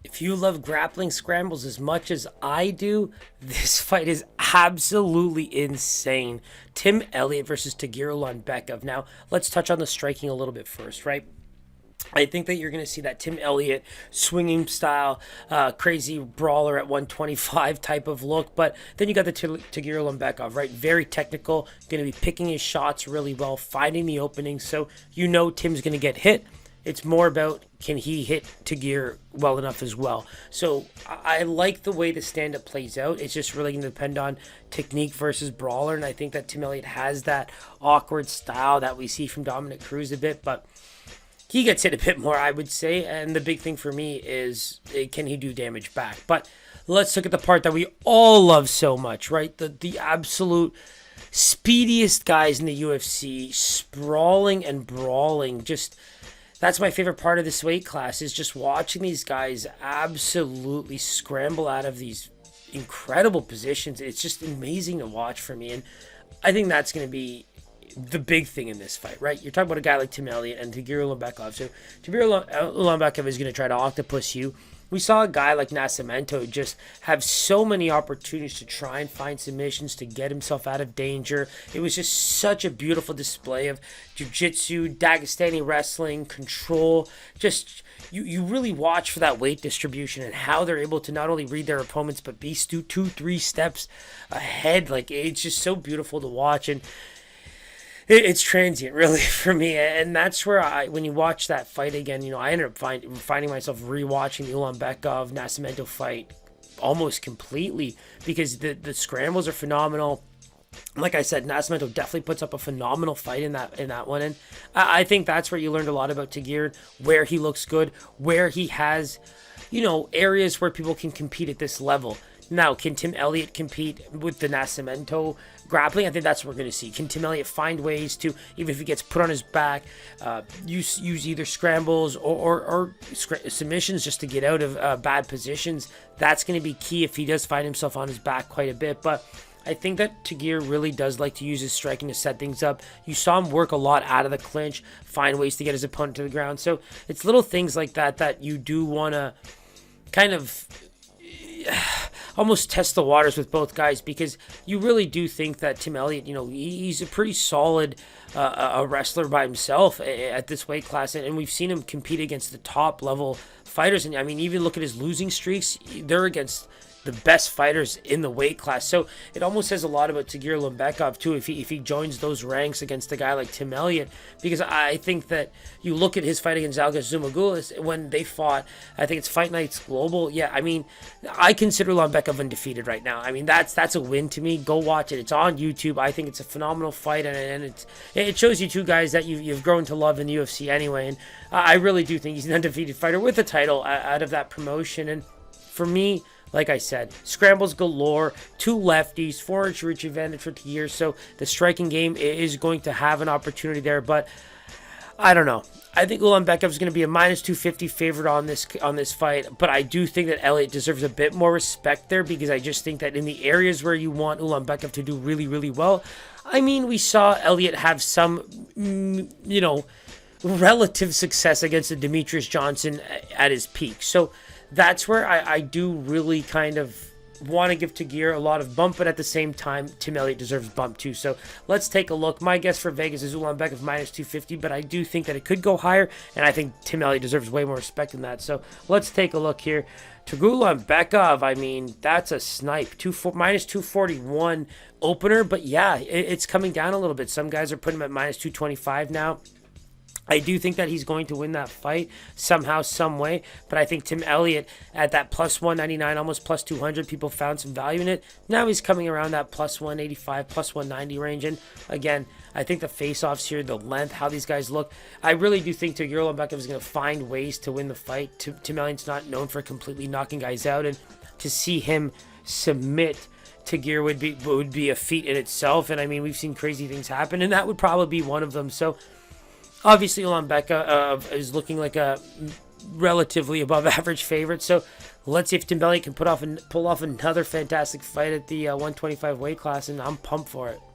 If you love grappling scrambles as much as I do, this fight is absolutely insane. Tim Elliot versus Tagir Ulanbekov. Now, let's touch on the striking a little bit first, right? I think that you're going to see that Tim Elliott swinging style, crazy brawler at 125 type of look. But then you got the Tagir Ulanbekov, right? Very technical, going to be picking his shots really well, finding the openings. So you know Tim's going to get hit. It's more about can he hit Tagir well enough as well. So I like the way the stand-up plays out. It's just really going to depend on technique versus brawler. And I think that Tim Elliott has that awkward style that we see from Dominic Cruz a bit. But he gets hit a bit more, I would say. And the big thing for me is can he do damage back? But let's look at the part that we all love so much, right? The absolute speediest guys in the UFC, sprawling and brawling. Just that's my favorite part of this weight class, is just watching these guys absolutely scramble out of these incredible positions. It's just amazing to watch for me. And I think that's going to be the big thing in this fight, right? You're talking about a guy like Tim Elliott and Tagir Ulanbekov. So Tagir Ulanbekov is going to try to octopus you. We saw a guy like Nascimento just have so many opportunities to try and find submissions to get himself out of danger. It was just such a beautiful display of jiu-jitsu, Dagestani wrestling, control. Just you really watch for that weight distribution and how they're able to not only read their opponents but be 2-3 steps ahead. Like, it's just so beautiful to watch. And it's transient, really, for me, and that's where when you watch that fight again, I ended up finding myself rewatching the Ulanbekov Nascimento fight almost completely because the scrambles are phenomenal. Like I said, Nascimento definitely puts up a phenomenal fight in that one, and I think that's where you learned a lot about Tagir, where he looks good, where he has, areas where people can compete at this level. Now, can Tim Elliott compete with the Nascimento grappling? I think that's what we're going to see. Can Tim Elliott find ways to, even if he gets put on his back, use either scrambles or submissions just to get out of bad positions? That's going to be key if he does find himself on his back quite a bit. But I think that Tagir really does like to use his striking to set things up. You saw him work a lot out of the clinch, find ways to get his opponent to the ground. So it's little things like that you do want to kind of almost test the waters with both guys, because you really do think that Tim Elliott, he's a pretty solid a wrestler by himself at this weight class, and we've seen him compete against the top level fighters. And I mean, even look at his losing streaks; they're against the best fighters in the weight class. So it almost says a lot about Tagir Ulanbekov too if he joins those ranks against a guy like Tim Elliott, because I think that you look at his fight against Zhalgas Zhumagulus when they fought, I think it's Fight Nights Global. Yeah, I mean, I consider Ulanbekov undefeated right now. I mean, that's a win to me. Go watch it. It's on YouTube. I think it's a phenomenal fight, and it shows you two guys that you've grown to love in the UFC anyway. And I really do think he's an undefeated fighter with a title out of that promotion. And for me, like I said, scrambles galore, two lefties, 4-inch reach advantage for Tagir, so the striking game is going to have an opportunity there, but I don't know. I think Ulanbekov is going to be a -250 favorite on this fight, but I do think that Elliott deserves a bit more respect there, because I just think that in the areas where you want Ulanbekov to do really, really well, I mean, we saw Elliott have some, relative success against the Demetrius Johnson at his peak. So that's where I do really kind of want to give Tagir a lot of bump, but at the same time, Tim Elliott deserves bump too. So let's take a look. My guess for Vegas is Ulanbekov -250, but I do think that it could go higher, and I think Tim Elliott deserves way more respect than that. So let's take a look here. Tagir Ulanbekov, I mean, that's a snipe. -241 opener, but yeah, it's coming down a little bit. Some guys are putting him at -225 now. I do think that he's going to win that fight somehow, some way, but I think Tim Elliott at that +199, almost +200, people found some value in it. Now he's coming around that +185, +190 range, and again, I think the face-offs here, the length, how these guys look, I really do think Tagir Ulanbekov is going to find ways to win the fight. Tim Elliott's not known for completely knocking guys out, and to see him submit Tagir would be a feat in itself, and I mean, we've seen crazy things happen, and that would probably be one of them. So obviously, Ulanbekov is looking like a relatively above average favorite. So let's see if Tim Elliott can pull off another fantastic fight at the 125 weight class, and I'm pumped for it.